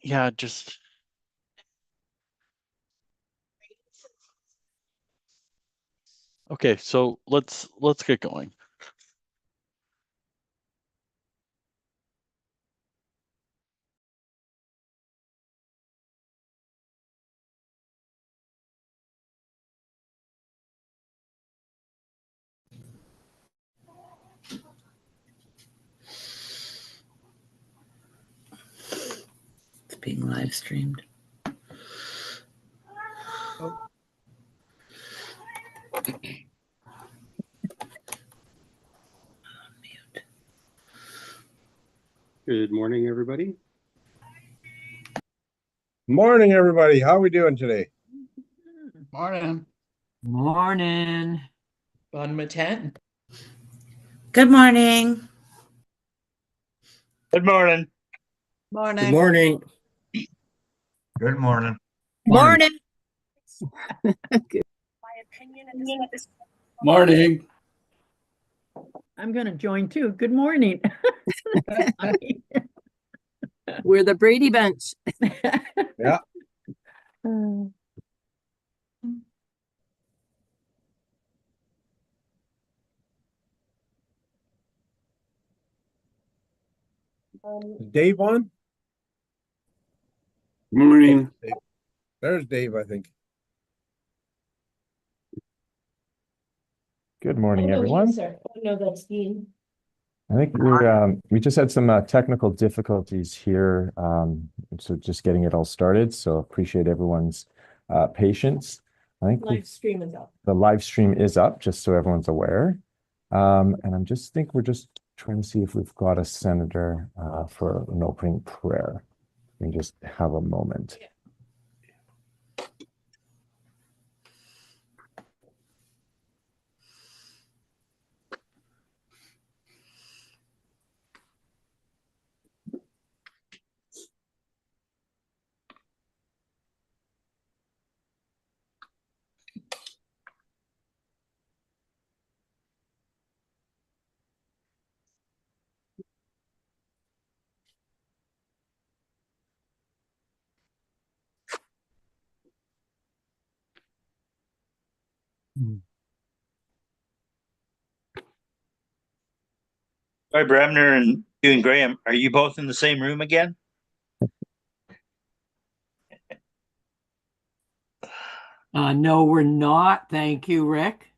Yeah, just. Okay, so let's get going. It's being live streamed. Oh. Good morning, everybody. Morning, everybody. How are we doing today? Morning. Morning. Bon matin. Good morning. Good morning. Morning. Good morning. Good morning. Morning. Morning. I'm going to join too. Good morning. We're the Brady Bunch. Yeah. Dave on? Morning. There's Dave, I think. Good morning, everyone. No, that's Dean. I think we just had some technical difficulties here, so just getting it all started. So appreciate everyone's patience. I think Live stream is up. the live stream is up, just so everyone's aware. And I'm just think we're just trying to see if we've got a senator for an opening prayer. We just have a moment. Yeah. Hi, Bremner and you and Graham. Are you both in the same room again? No, we're not. Thank you, Rick.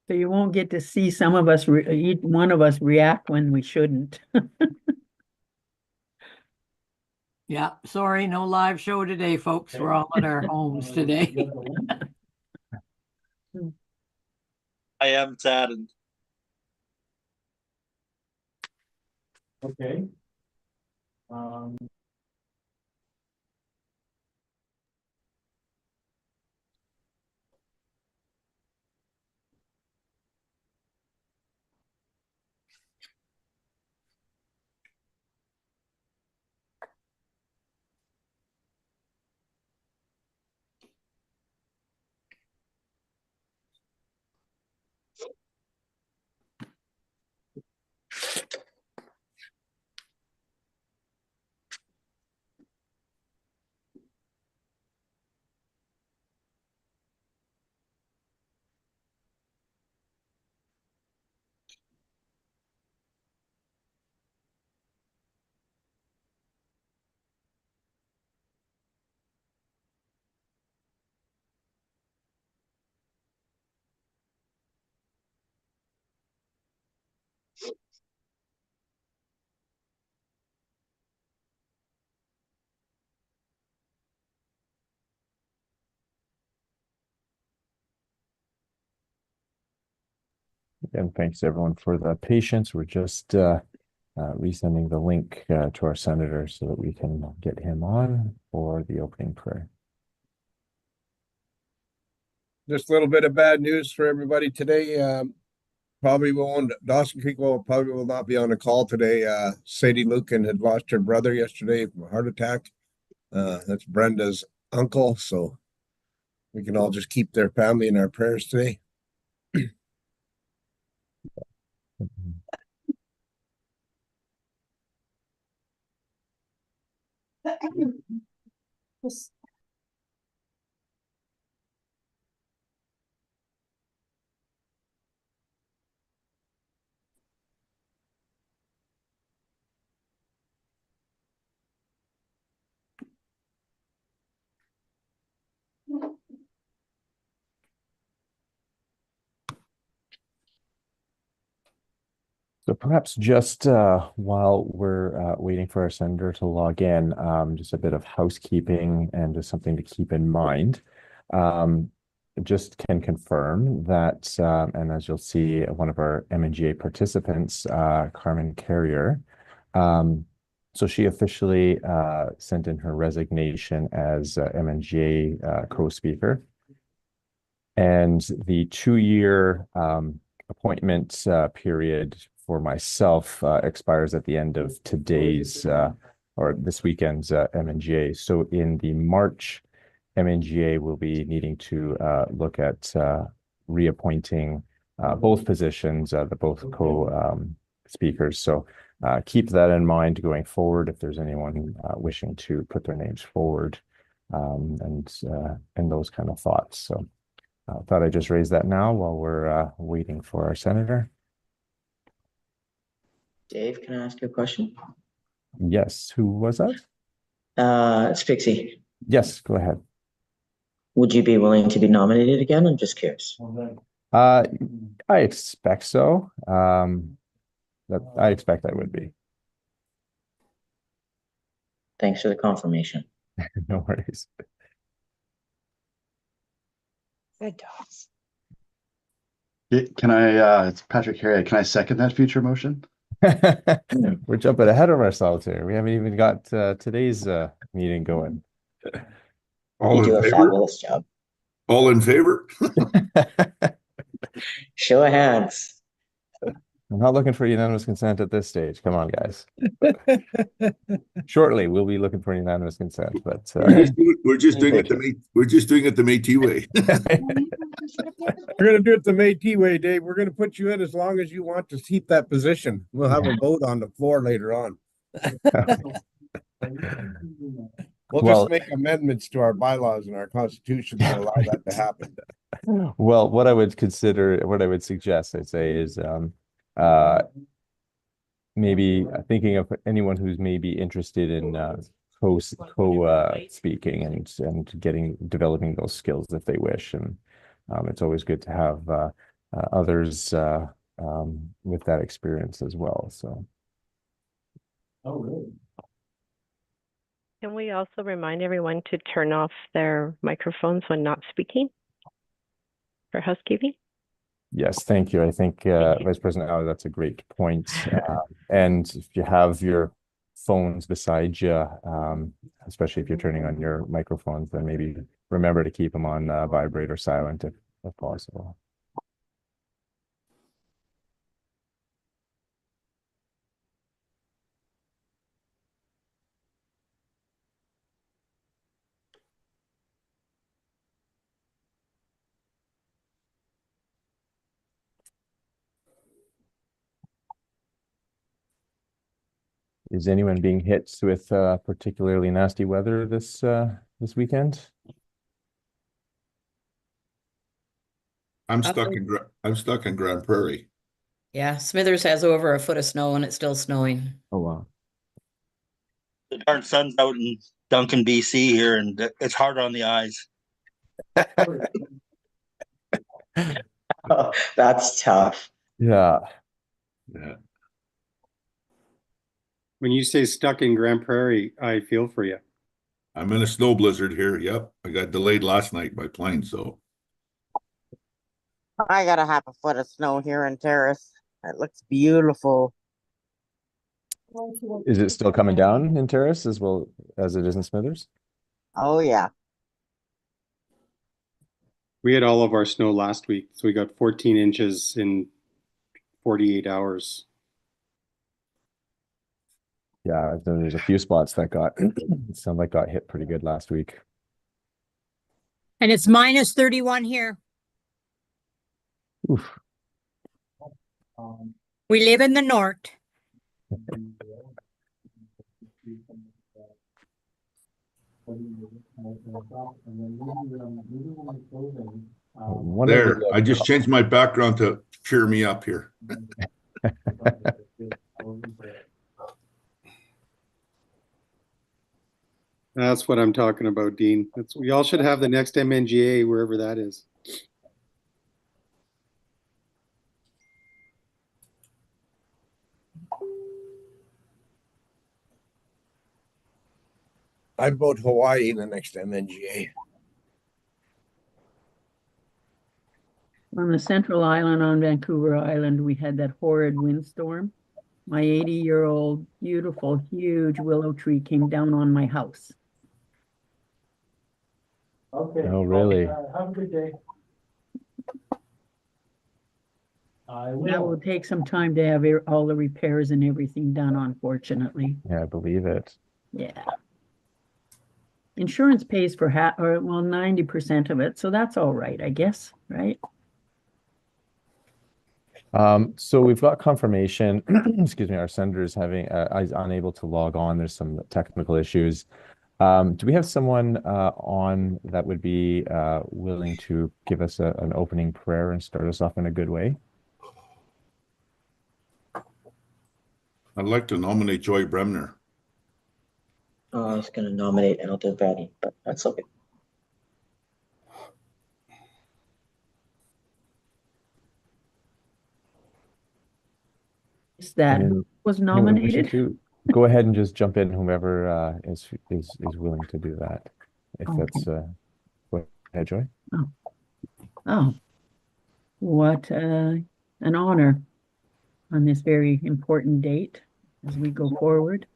So you won't get to see some of us, one of us react when we shouldn't. Yeah, sorry, no live show today, folks. We're all at our homes today. I am saddened. Okay. Again, thanks everyone for the patience. We're just resending the link to our senator so that we can get him on for the opening prayer. Just a little bit of bad news for everybody today. Probably Dawson Creek probably will not be on the call today. Sadie Lucan had lost her brother yesterday from a heart attack. That's Brenda's uncle, so we can all just keep their family in our prayers today. So perhaps just while we're waiting for our senator to log in, just a bit of housekeeping and just something to keep in mind. Just can confirm that, and as you'll see, one of our MNGA participants, Carmen Carrier, so she officially sent in her resignation as MNGA co-speaker. And the 2-year appointment period for myself expires at the end of today's or this weekend's MNGA. So in the March MNGA, we'll be needing to look at reappointing both positions, the both co-speakers. So keep that in mind going forward if there's anyone wishing to put their names forward and those kind of thoughts. So I thought I'd just raise that now while we're waiting for our senator. Dave, can I ask you a question? Yes, who was that? It's Pixie. Yes, go ahead. Would you be willing to be nominated again? I'm just curious. I expect so. I expect I would be. Thanks for the confirmation. No worries. Good dogs. Can I, it's Patrick Harriet, can I second that future motion? We're jumping ahead of ourselves here. We haven't even got today's meeting going. You do a fabulous job. All in favor? Show of hands. I'm not looking for unanimous consent at this stage. Come on, guys. Shortly, we'll be looking for unanimous consent, but We're just doing it the Métis way. We're gonna do it the Métis way, Dave. We're gonna put you in as long as you want to keep that position. We'll have a vote on the floor later on. We'll just make amendments to our bylaws and our constitution to allow that to happen. Well, what I would suggest, I'd say, is maybe thinking of anyone who's maybe interested in speaking and developing those skills if they wish. And it's always good to have others with that experience as well. So. Oh, really? Can we also remind everyone to turn off their microphones when not speaking for housekeeping? Yes, thank you. I think Vice President Alley, that's a great point. And if you have your phones beside you, especially if you're turning on your microphones, then maybe remember to keep them on vibrate or silent if possible. Is anyone being hit with particularly nasty weather this weekend? I'm stuck in Grand Prairie. Yeah, Smithers has over a foot of snow and it's still snowing. Oh wow. The darn sun's out in Duncan, BC here, and it's hard on the eyes. Oh, that's tough. Yeah. When you say stuck in Grand Prairie, I feel for you. I'm in a snow blizzard here. Yep. I got delayed last night by plane, so. I got a half a foot of snow here in Terrace. It looks beautiful. Is it still coming down in Terrace as well as it is in Smithers? Oh yeah. We had all of our snow last week, so we got 14 inches in 48 hours. Yeah, there's a few spots that some that got hit pretty good last week. And it's minus 31 here. Oof. We live in the north. There, I just changed my background to cheer me up here. That's what I'm talking about, Dean. We all should have the next MNGA wherever that is. I vote Hawaii in the next MNGA. On the Central Island on Vancouver Island, we had that horrid windstorm. My 80-year-old, beautiful, huge willow tree came down on my house. Okay. Oh, really? Have a good day. That will take some time to have all the repairs and everything done, unfortunately. Yeah, I believe it. Yeah. Insurance pays for 90% of it, so that's all right, I guess, right? So we've got confirmation, excuse me, our senator is is unable to log on. There's some technical issues. Do we have someone on that would be willing to give us an opening prayer and start us off in a good way? I'd like to nominate Joy Bremner. I was going to nominate Aldo Batty, but that's okay. Is that who was nominated? To go ahead and just jump in, whomever is willing to do that. If Okay. that's go ahead, Joy. Oh, what an honor on this very important date as we go forward.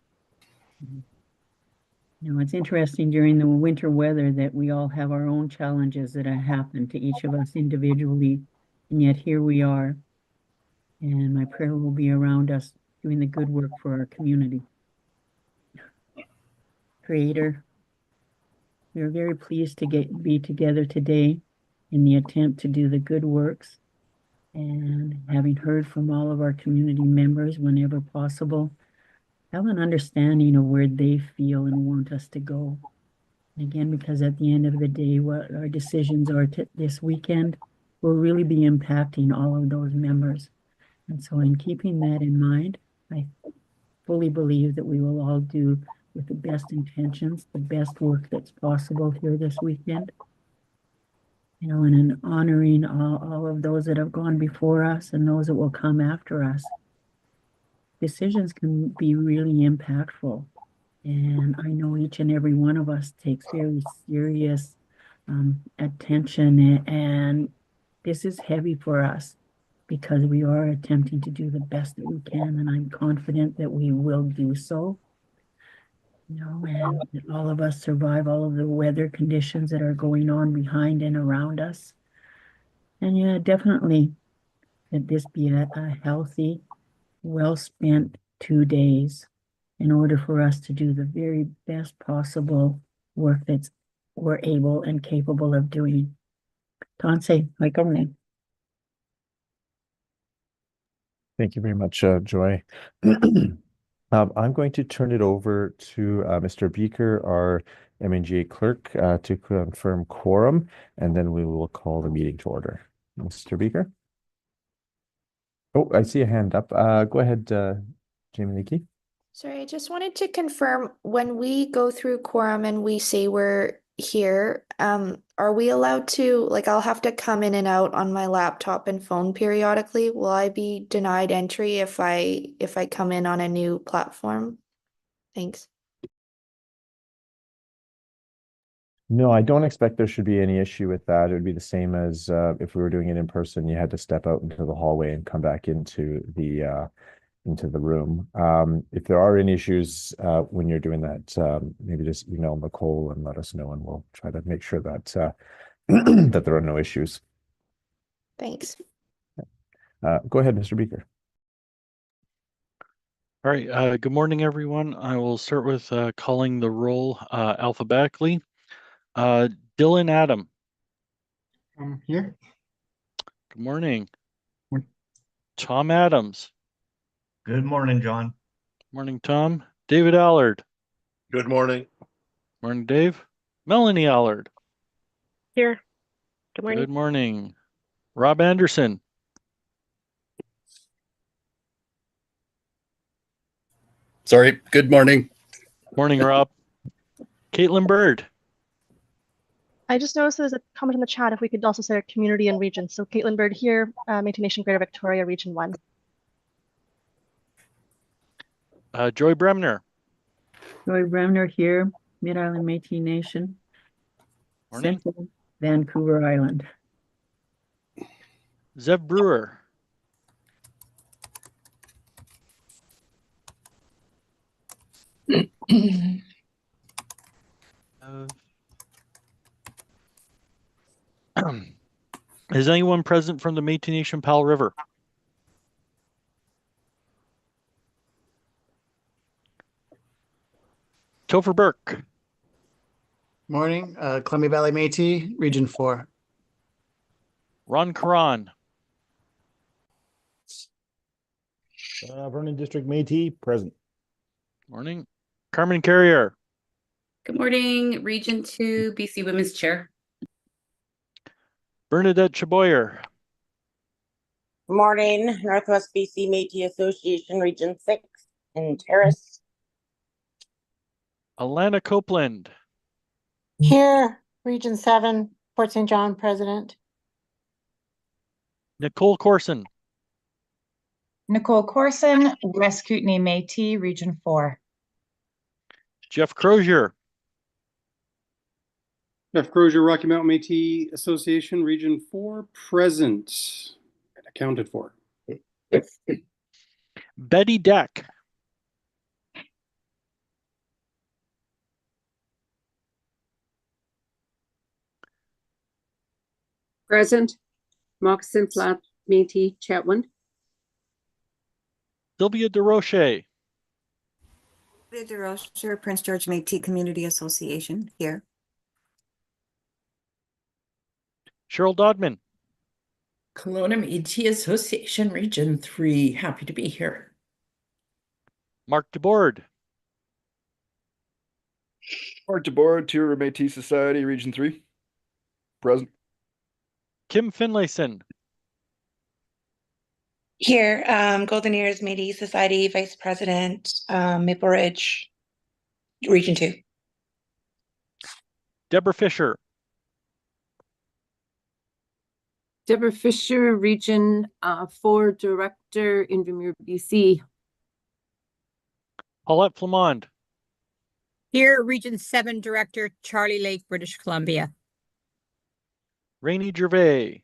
You know, it's interesting during the winter weather that we all have our own challenges that have happened to each of us individually, and yet here we are. And my prayer will be around us doing the good work for our community. Creator, we are very pleased to be together today in the attempt to do the good works, and having heard from all of our community members whenever possible, have an understanding of where they feel and want us to go. And again, because at the end of the day, what our decisions are this weekend will really be impacting all of those members. And so in keeping that in mind, I fully believe that we will all do with the best intentions, the best work that's possible here this weekend. You know, and in honoring all of those that have gone before us and those that will come after us. Decisions can be really impactful. And I know each and every one of us takes very serious attention, and this is heavy for us because we are attempting to do the best that we can, and I'm confident that we will do so. You know, and that all of us survive all of the weather conditions that are going on behind and around us. And yeah, definitely that this be a healthy, well-spent 2 days in order for us to do the very best possible work that's we're able and capable of doing. Tansei, Mike. Thank you very much, Joy. I'm going to turn it over to Mr. Beaker, our MNGA clerk, to confirm quorum, and then we will call the meeting to order. Mr. Beaker? Oh, I see a hand up. Go ahead, Jamie Leakey. Sorry, I just wanted to confirm when we go through quorum and we say we're here, are we allowed to, like, I'll have to come in and out on my laptop and phone periodically. Will I be denied entry if I come in on a new platform? Thanks. No, I don't expect there should be any issue with that. It would be the same as if we were doing it in person, you had to step out into the hallway and come back into the room. If there are any issues when you're doing that, maybe just email Nicole and let us know, and we'll try to make sure that that there are no issues. Thanks. Go ahead, Mr. Beaker. All right. Good morning, everyone. I will start with calling the roll alphabetically. Dylan Adam. I'm here. Good morning. Tom Adams. Good morning, John. Morning, Tom. David Allard. Good morning. Morning, Dave. Melanie Allard. Here. Good morning. Good morning. Rob Anderson. Sorry. Good morning. Morning, Rob. Caitlin Bird. I just noticed there's a comment in the chat if we could also say our community and region. So Caitlin Bird here, Métis Nation Greater Victoria, Region 1. Joy Bremner. Joy Bremner here, Mid-Island Métis Nation. Morning. Central Vancouver Island. Zev Brewer. Is anyone present from the Métis Nation Powell River? Topher Burke. Morning, Columbia Valley Métis, Region 4. Ron Karan. Vernon District Métis, present. Morning. Carmen Carrier. Good morning, Region 2, BC Women's Chair. Bernadette Chaboyer. Morning, Northwest BC Métis Association, Region 6 in Terrace. Alana Copeland. Here, Region 7, Port St. John, President. Nicole Corson. Nicole Corson, West Kootenay Métis, Region 4. Jeff Crozier. Jeff Crozier, Rocky Mountain Métis Association, Region 4, present and accounted for. Betty Deck. Present. Moccasin Flat Métis, Chetwynd. Sylvia DeRoche. Sylvia DeRoche, Prince George Métis Community Association, here. Cheryl Dodman. Kelowna Métis Association, Region 3. Happy to be here. Mark DeBoard. Mark DeBoard, Tour Métis Society, Region 3. Present. Kim Finlayson. Here, Golden Ears Métis Society Vice President, Maple Ridge, Region 2. Deborah Fisher. Deborah Fisher, Region 4 Director, Invermere, BC. Paulette Flamond. Here, Region 7 Director, Charlie Lake, British Columbia. Rainey Gervais.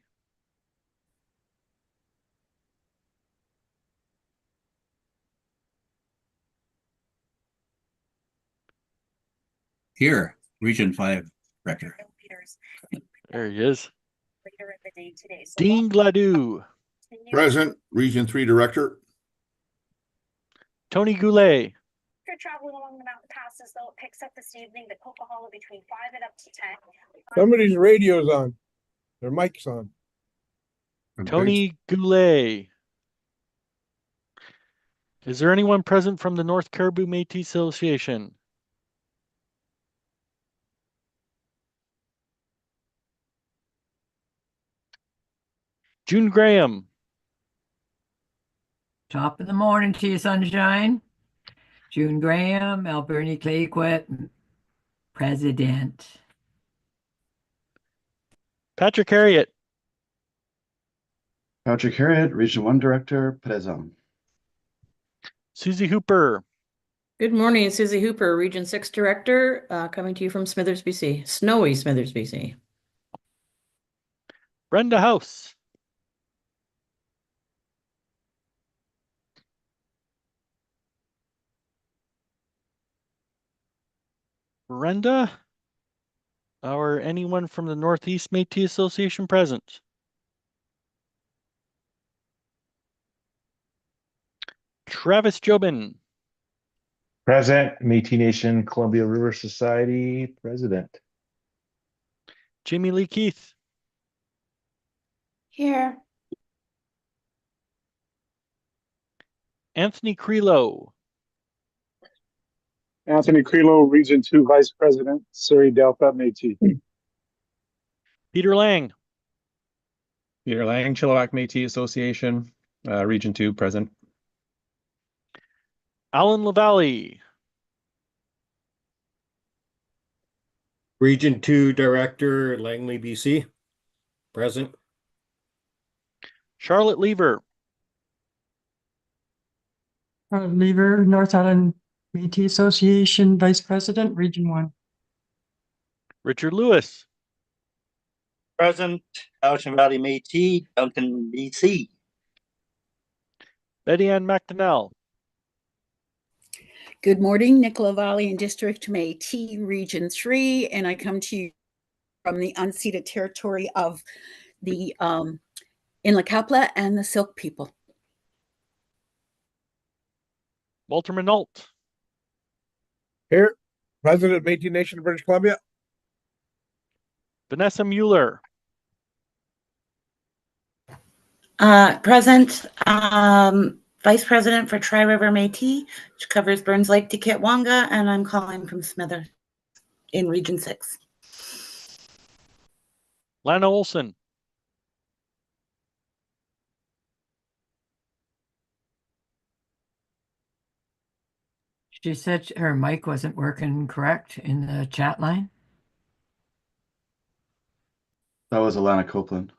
Here, Region 5 Director. There he is. Dean Gladue. Present, Region 3 Director. Tony Goulet. If you're traveling along the mountain passes, though, it picks up this evening, the Coquihalla between 5 and up to 10. Somebody's radio's on. Their mic's on. Tony Goulet. Is there anyone present from the North Caribou Métis Association? June Graham. Top of the morning to you, sunshine. June Graham, Alberni Clayquet, President. Patrick Harriet. Patrick Harriet, Region 1 Director, Present. Susie Hooper. Good morning, Susie Hooper, Region 6 Director, coming to you from Smithers, BC. Snowy Smithers, BC. Brenda House. Brenda? Or anyone from the Northeast Métis Association present? Travis Jobin. Present, Métis Nation, Columbia River Society, President. Jamie Lee Keith. Here. Anthony Crelo. Anthony Crelo, Region 2 Vice President, Surrey Delta Métis. Peter Lang. Peter Lang, Chilliwack Métis Association, Region 2, present. Alan LaValle. Region 2 Director, Langley, BC, present. Charlotte Lever. Lever, North Island Métis Association Vice President, Region 1. Richard Lewis. Present, Ocean Valley Métis, Duncan, BC. Betty Ann McDonnell. Good morning, Nicola Valley and District Métis, Region 3, and I come to you from the unceded territory of the Inlakapla and the Silk people. Walter Minnault. Here, President of Métis Nation of British Columbia. Vanessa Mueller. Present, Vice President for Tri-River Métis, which covers Burns Lake to Kitwanga, and I'm calling from Smithers in Region 6. Lana Olson. She said her mic wasn't working correct in the chat line. That was Alana Copeland.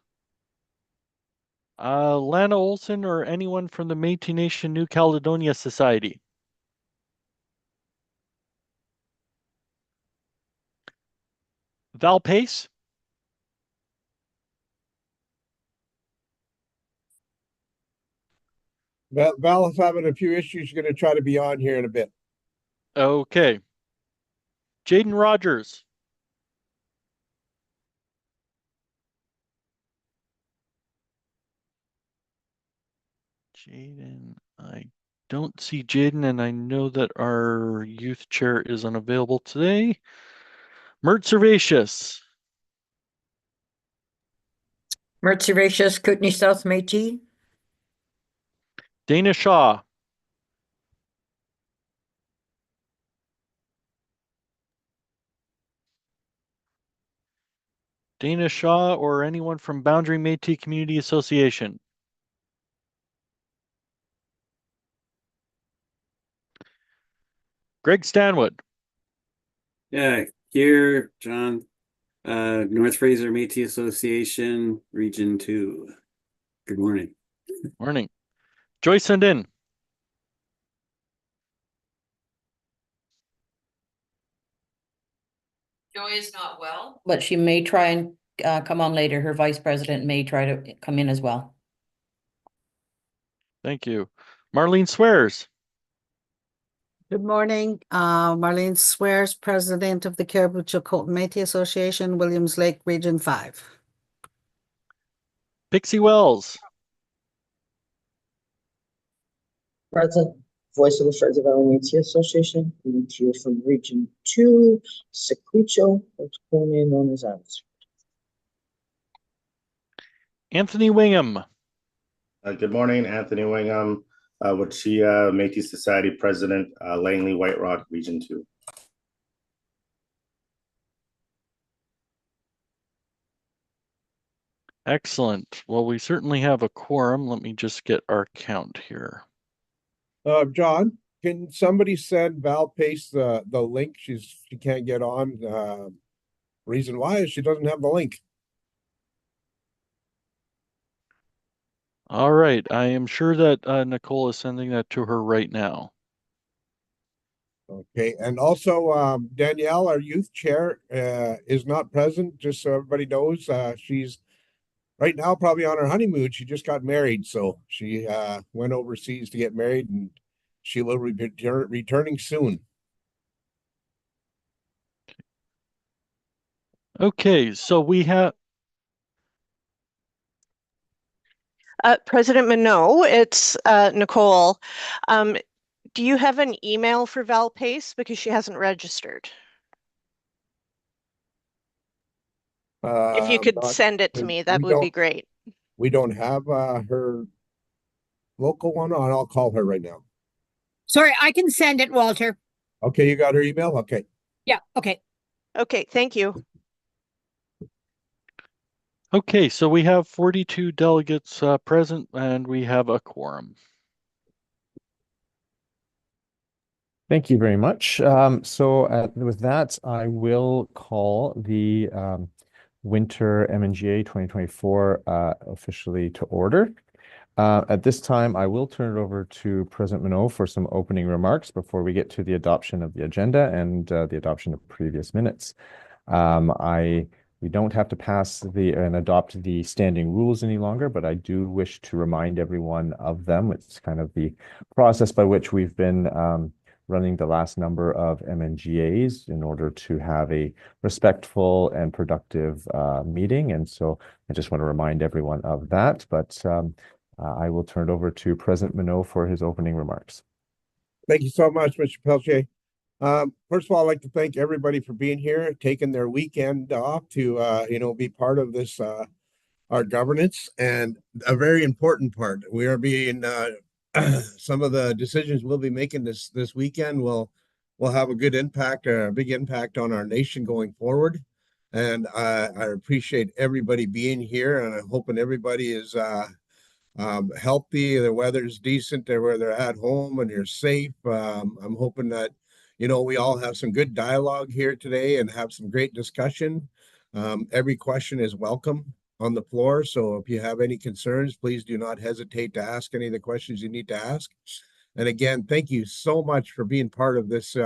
Lana Olson or anyone from the Métis Nation New Caledonia Society. Val Pace. Val's having a few issues. She's going to try to be on here in a bit. Okay. Jaden Rogers. Jaden, I don't see Jaden, and I know that our youth chair is unavailable today. Mert Servatius. Mert Servatius, Kootenai South Métis. Dana Shaw. Dana Shaw or anyone from Boundary Métis Community Association. Greg Stanwood. Yeah, here, John. North Fraser Métis Association, Region 2. Good morning. Morning. Joyce Sundin. Joy is not well, but she may try and come on later. Her vice president may try to come in as well. Thank you. Marlene Swears. Good morning. Marlene Swears, President of the Caribou Chilcotin Métis Association, Williams Lake, Region 5. Pixie Wells. Present, Voice of the Fraser Valley Métis Association, coming to you from Region 2, Sequicho, what's commonly known as Abbotsford. Anthony Wingham. Good morning, Anthony Wingham, Wachia Métis Society President, Langley White Rock, Region 2. Excellent. Well, we certainly have a quorum. Let me just get our count here. John, can somebody send Val Pace the link? She can't get on. Reason why is she doesn't have the link. All right. I am sure that Nicole is sending that to her right now. Okay, and also Danielle, our youth chair, is not present. Just so everybody knows, she's right now probably on her honeymoon. She just got married, so she went overseas to get married, and she will be returning soon. Okay, so we have President Minot, it's Nicole. Do you have an email for Val Pace because she hasn't registered? If you could send it to me, that would be great. We don't have her local one, and I'll call her right now. Sorry, I can send it, Walter. Okay, you got her email? Okay. Yeah, okay. Okay, thank you. Okay, so we have 42 delegates present and we have a quorum. Thank you very much. With that, I will call the Winter MNGA 2024 officially to order. At this time, I will turn it over to President Minot for some opening remarks before we get to the adoption of the agenda and the adoption of previous minutes. We don't have to pass and adopt the standing rules any longer, but I do wish to remind everyone of them. It's kind of the process by which we've been running the last number of MNGAs in order to have a respectful and productive meeting. And so I just want to remind everyone of that. But I will turn it over to President Minot for his opening remarks. Thank you so much, Mr. Peltier. First of all, I'd like to thank everybody for being here, taking their weekend off to, be part of this, our governance, and a very important part. We are being, some of the decisions we'll be making this weekend will have a good impact, a big impact on our nation going forward. And I appreciate everybody being here, and I'm hoping everybody is healthy, the weather's decent, where they're at home and you're safe. I'm hoping that, we all have some good dialogue here today and have some great discussion. Every question is welcome on the floor. So if you have any concerns, please do not hesitate to ask any of the questions you need to ask. And again, thank you so much for being part of this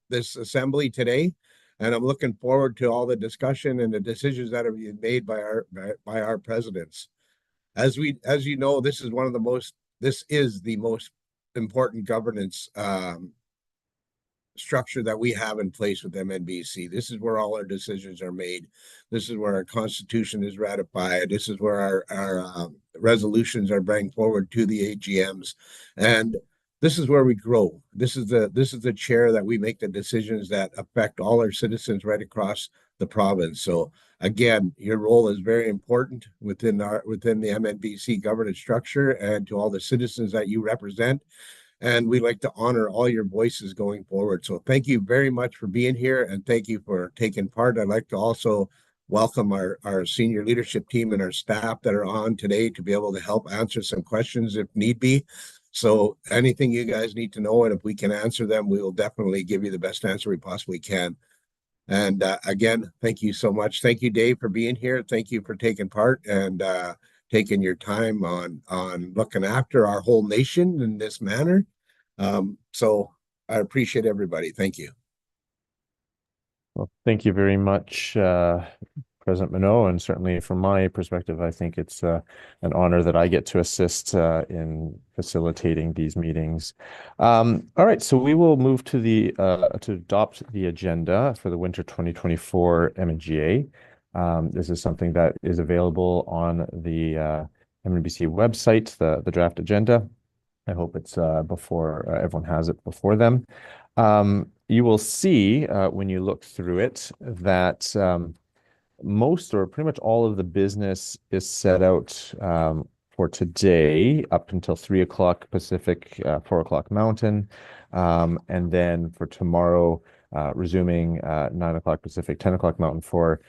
this assembly today. And I'm looking forward to all the discussion and the decisions that are being made by our presidents. As you know, this is the most important governance structure that we have in place with MNBC. This is where all our decisions are made. This is where our constitution is ratified. This is where our resolutions are brought forward to the AGMs, and this is where we grow. This is the chair that we make the decisions that affect all our citizens right across the province. So again, your role is very important within the MNBC governance structure and to all the citizens that you represent. And we like to honor all your voices going forward. So thank you very much for being here, and thank you for taking part. I'd like to also welcome our senior leadership team and our staff that are on today to be able to help answer some questions if need be. So anything you guys need to know, and if we can answer them, we will definitely give you the best answer we possibly can. And again, thank you so much. Thank you, Dave, for being here. Thank you for taking part and taking your time on looking after our whole nation in this manner. So I appreciate everybody. Thank you. Well, thank you very much, President Minot, and certainly from my perspective, I think it's an honor that I get to assist in facilitating these meetings. All right, so we will move to to adopt the agenda for the Winter 2024 MNGA. This is something that is available on the MNBC website, the draft agenda. I hope it's before everyone has it before them. You will see when you look through it that most or pretty much all of the business is set out for today up until 3 o'clock Pacific, 4 o'clock Mountain. And then for tomorrow, resuming 9 o'clock Pacific, 10 o'clock Mountain for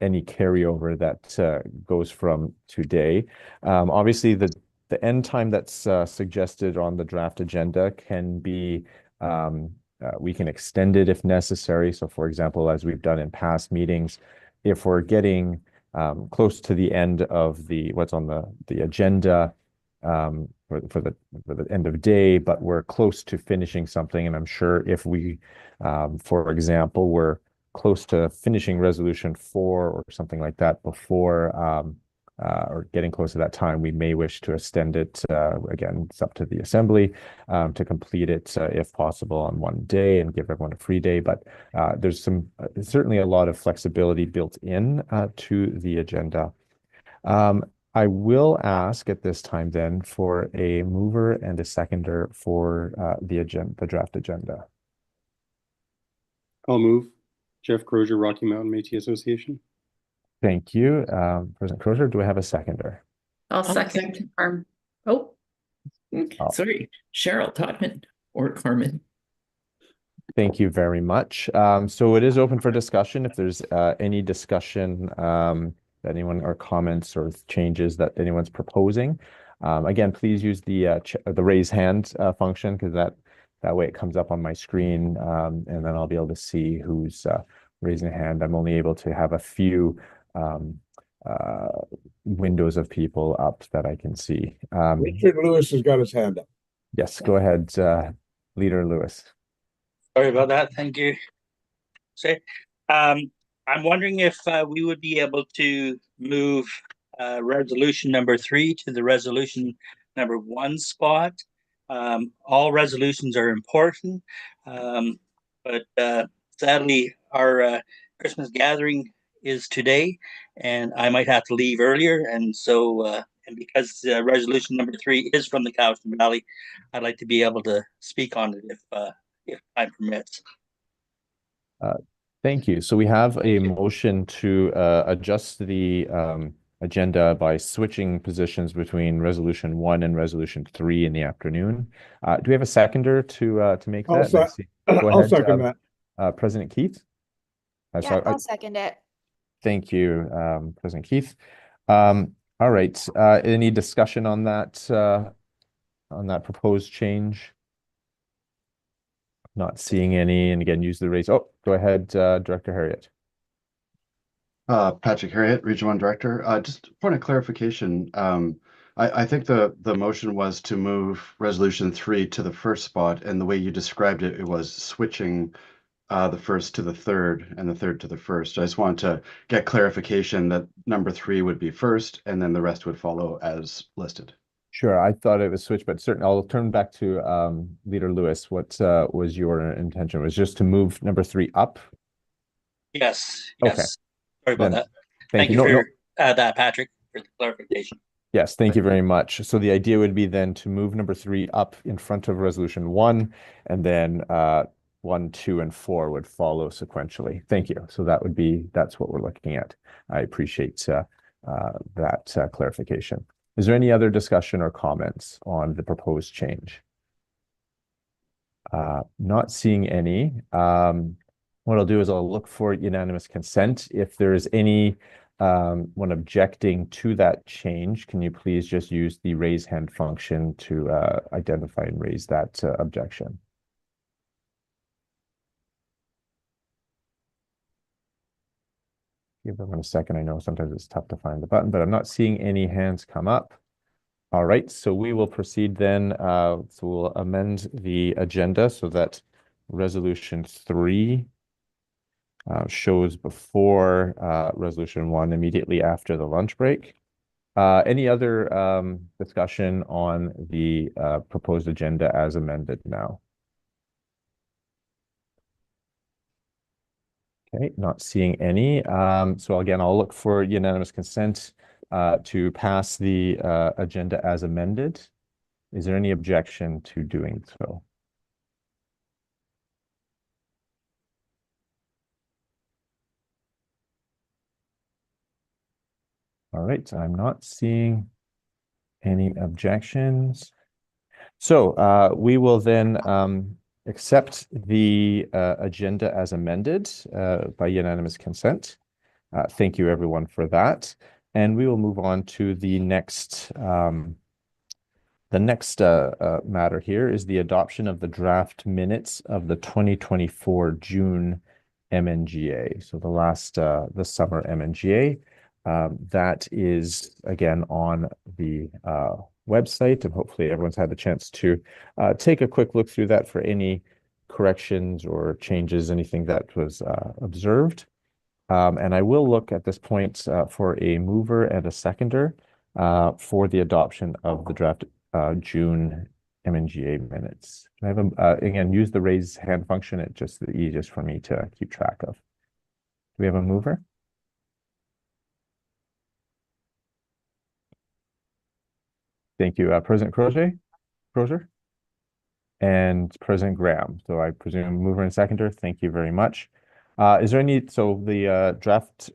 any carryover that goes from today. Obviously, the end time that's suggested on the draft agenda can be, we can extend it if necessary. So for example, as we've done in past meetings, if we're getting close to the end of what's on the agenda for the end of day, but we're close to finishing something, and I'm sure if we, for example, we're close to finishing resolution 4 or something like that before or getting close to that time, we may wish to extend it. Again, it's up to the assembly to complete it if possible on one day and give everyone a free day. But there's certainly a lot of flexibility built in to the agenda. I will ask at this time then for a mover and a seconder for the draft agenda. I'll move. Jeff Crozier, Rocky Mountain Métis Association. Thank you. President Crozier, do I have a seconder? I'll second. Sorry, Cheryl Todman or Carmen. Thank you very much. So it is open for discussion. If there's any discussion, anyone or comments or changes that anyone's proposing, again, please use the raise hand function because that way it comes up on my screen, and then I'll be able to see who's raising a hand. I'm only able to have a few windows of people up that I can see. Richard Lewis has got his hand up. Yes, go ahead, Leader Lewis. Sorry about that. Thank you. So, I'm wondering if we would be able to move resolution number 3 to the resolution number 1 spot. All resolutions are important, but sadly, our Christmas gathering is today, and I might have to leave earlier. And so, and because resolution number 3 is from the Cowichan Valley, I'd like to be able to speak on it if time permits. Thank you. So we have a motion to adjust the agenda by switching positions between resolution 1 and resolution 3 in the afternoon. Do we have a seconder to make that? I'll second that. President Keith? I'll second it. Thank you, President Keith. All right. Any discussion on that proposed change? Not seeing any, and again, use the raise. Oh, go ahead, Director Harriet. Patrick Harriet, Region 1 Director. Just point of clarification. I think the motion was to move resolution 3 to the first spot, and the way you described it, it was switching the first to the third and the third to the first. I just wanted to get clarification that number 3 would be first, and then the rest would follow as listed. Sure, I thought it was switched, but certainly I'll turn back to Leader Lewis. What was your intention? Was just to move number 3 up? Yes. Okay. Sorry about that. Thank you for that, Patrick, for the clarification. Yes, thank you very much. So the idea would be then to move number 3 up in front of resolution 1, and then 1, 2, and 4 would follow sequentially. Thank you. So that's what we're looking at. I appreciate that clarification. Is there any other discussion or comments on the proposed change? Not seeing any. What I'll do is I'll look for unanimous consent. If there is anyone objecting to that change, can you please just use the raise hand function to identify and raise that objection? Give them a second. I know sometimes it's tough to find the button, but I'm not seeing any hands come up. All right, so we will proceed then. So we'll amend the agenda so that resolution 3 shows before resolution 1 immediately after the lunch break. Any other discussion on the proposed agenda as amended now? Okay, not seeing any. So again, I'll look for unanimous consent to pass the agenda as amended. Is there any objection to doing so? All right, I'm not seeing any objections. So we will then accept the agenda as amended by unanimous consent. Thank you, everyone, for that. And we will move on to the next matter here is the adoption of the draft minutes of the 2024 June MNGA. So the summer MNGA. That is, again, on the website, and hopefully everyone's had the chance to take a quick look through that for any corrections or changes, anything that was observed. And I will look at this point for a mover and a seconder for the adoption of the draft June MNGA minutes. I have again, use the raise hand function. It's just the easiest for me to keep track of. Do we have a mover? Thank you, President Crozier, and President Graham. So I presume mover and seconder. Thank you very much. Is there any, so the draft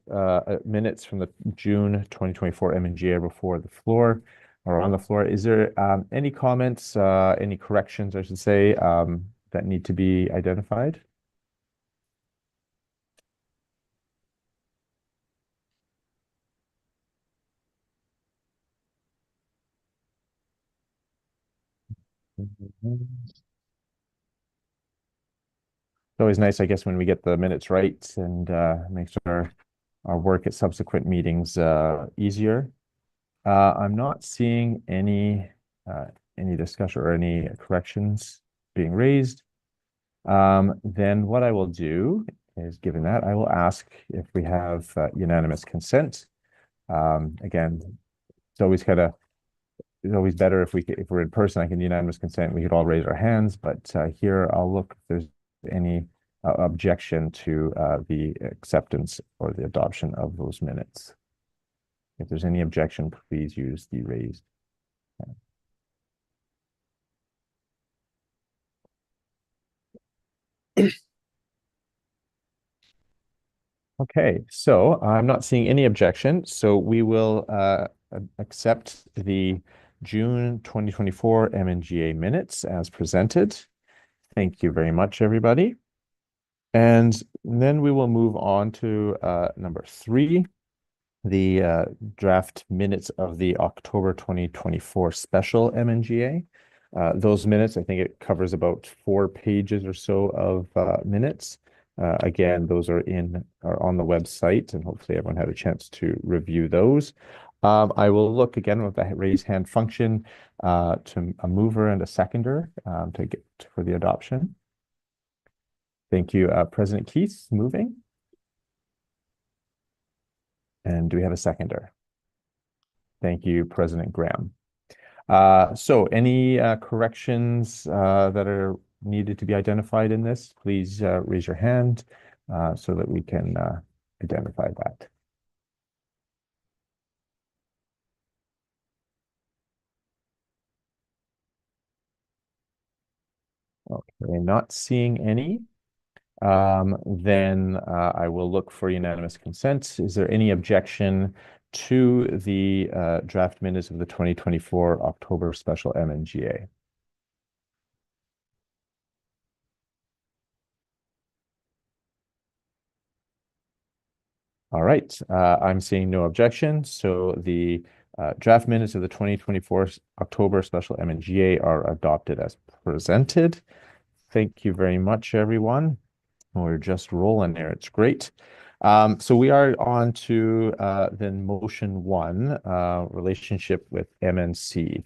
minutes from the June 2024 MNGA are before the floor or on the floor. Is there any comments, any corrections, I should say, that need to be identified? It's always nice, I guess, when we get the minutes right and makes our work at subsequent meetings easier. I'm not seeing any discussion or any corrections being raised. Then what I will do is, given that, I will ask if we have unanimous consent. Again, it's always better if we're in person. I can unanimous consent. We could all raise our hands, but here I'll look if there's any objection to the acceptance or the adoption of those minutes. If there's any objection, please use the raised hand. Okay, so I'm not seeing any objection, so we will accept the June 2024 MNGA minutes as presented. Thank you very much, everybody. And then we will move on to number 3, the draft minutes of the October 2024 special MNGA. Those minutes, I think it covers about 4 pages or so of minutes. Again, those are on the website, and hopefully everyone had a chance to review those. I will look again with the raise hand function to a mover and a seconder for the adoption. Thank you, President Keith, moving. And do we have a seconder? Thank you, President Graham. So any corrections that are needed to be identified in this, please raise your hand so that we can identify that. Okay, not seeing any. Then I will look for unanimous consent. Is there any objection to the draft minutes of the 2024 October special MNGA? All right, I'm seeing no objection. So the draft minutes of the 2024 October special MNGA are adopted as presented. Thank you very much, everyone. We're just rolling there. It's great. So we are on to then motion 1, relationship with MNC.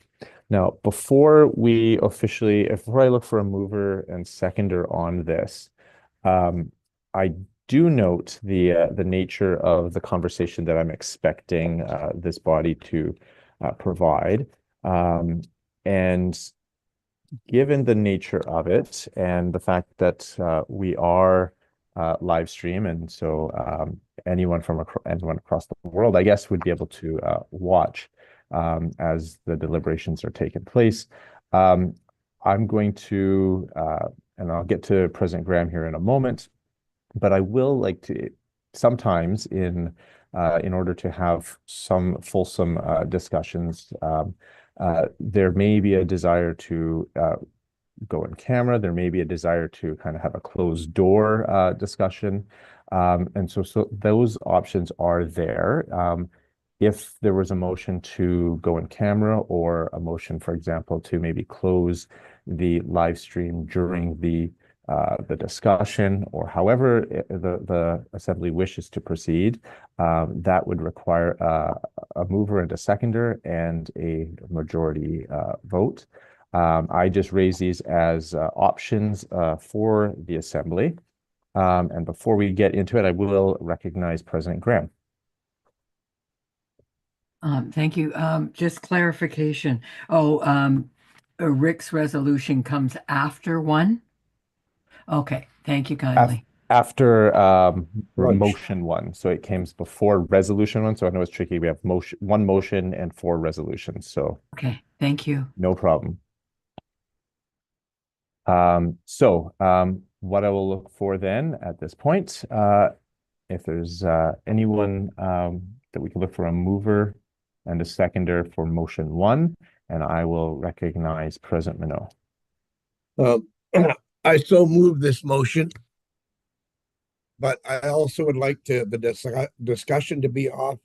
Now, before I look for a mover and seconder on this, I do note the nature of the conversation that I'm expecting this body to provide. And given the nature of it and the fact that we are live stream, and so anyone across the world, I guess, would be able to watch as the deliberations are taking place. I'm going to, and I'll get to President Graham here in a moment, but I will like to sometimes in order to have some fulsome discussions, there may be a desire to go in camera. There may be a desire to kind of have a closed door discussion. And so those options are there. If there was a motion to go in camera or a motion, for example, to maybe close the live stream during the discussion, or however the assembly wishes to proceed, that would require a mover and a seconder and a majority vote. I just raise these as options for the assembly. And before we get into it, I will recognize President Graham. Thank you. Just clarification. Rick's resolution comes after 1? Okay, thank you kindly. After motion 1, so it came before resolution 1. So I know it's tricky. We have one motion and 4 resolutions. So okay, thank you. No problem. What I will look for then at this point, if there's anyone that we can look for a mover and a seconder for motion 1, and I will recognize President Minot. I so move this motion. But I also would like the discussion to be off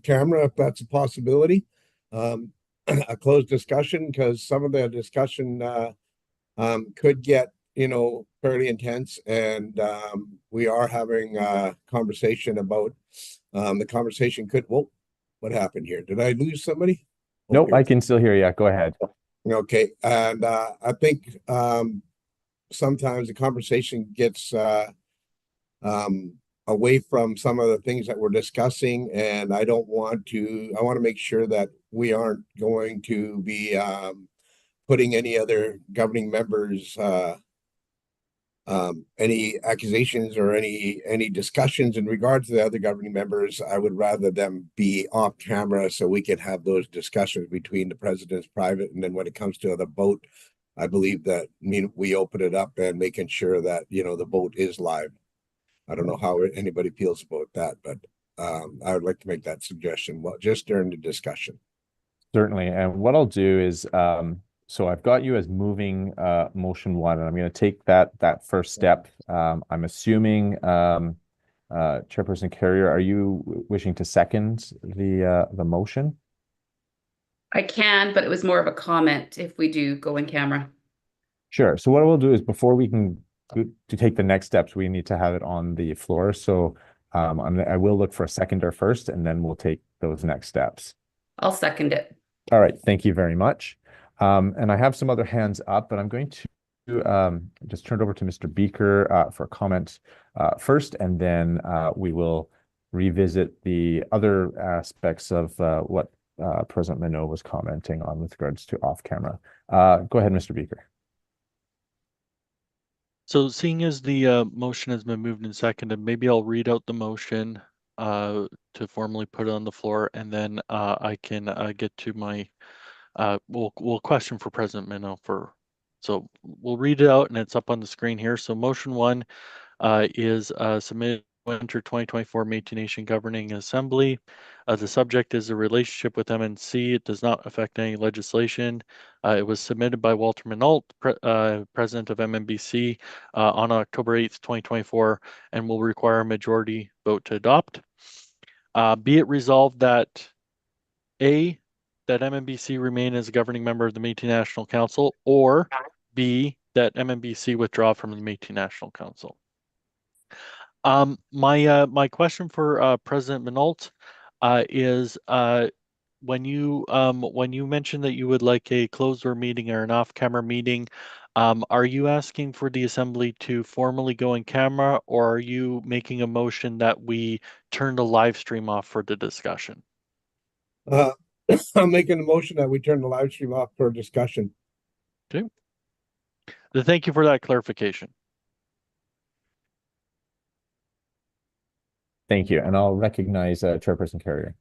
camera if that's a possibility. A closed discussion, because some of the discussion could get fairly intense, and we are having a conversation about the conversation could. Whoa, what happened here? Did I lose somebody? Nope, I can still hear you. Go ahead. Okay, and I think sometimes the conversation gets away from some of the things that we're discussing, and I want to make sure that we aren't going to be putting any other governing members any accusations or any discussions in regard to the other governing members. I would rather them be off camera so we can have those discussions between the president's private, and then when it comes to the vote, I believe that we open it up and making sure that the vote is live. I don't know how anybody feels about that, but I would like to make that suggestion just during the discussion. Certainly. And what I'll do is, so I've got you as moving motion one, and I'm going to take that first step. I'm assuming Chairperson Carrier, are you wishing to second the motion? I can, but it was more of a comment if we do go in camera. Sure. So what we'll do is before we can to take the next steps, we need to have it on the floor. So I will look for a seconder first, and then we'll take those next steps. I'll second it. All right. Thank you very much. And I have some other hands up, but I'm going to just turn it over to Mr. Beaker for comment first, and then we will revisit the other aspects of what President Minot was commenting on with regards to off camera. Go ahead, Mr. Beaker. So seeing as the motion has been moved and seconded, maybe I'll read out the motion to formally put it on the floor, and then I can get to my we'll question for President Minot for. So we'll read it out, and it's up on the screen here. So motion one is submitted winter 2024 Métis Nation Governing Assembly. The subject is a relationship with MNC. It does not affect any legislation. It was submitted by Walter Minot, President of MNBC, on October 8th, 2024, and will require a majority vote to adopt. Be it resolved that A, that MNBC remain as a governing member of the Métis National Council, or B, that MNBC withdraw from the Métis National Council. My question for President Minot is when you mentioned that you would like a closed door meeting or an off-camera meeting, are you asking for the assembly to formally go in camera, or are you making a motion that we turn the live stream off for the discussion? I'm making a motion that we turn the live stream off for discussion. Okay. Thank you for that clarification. Thank you. And I'll recognize Chairperson Carrier.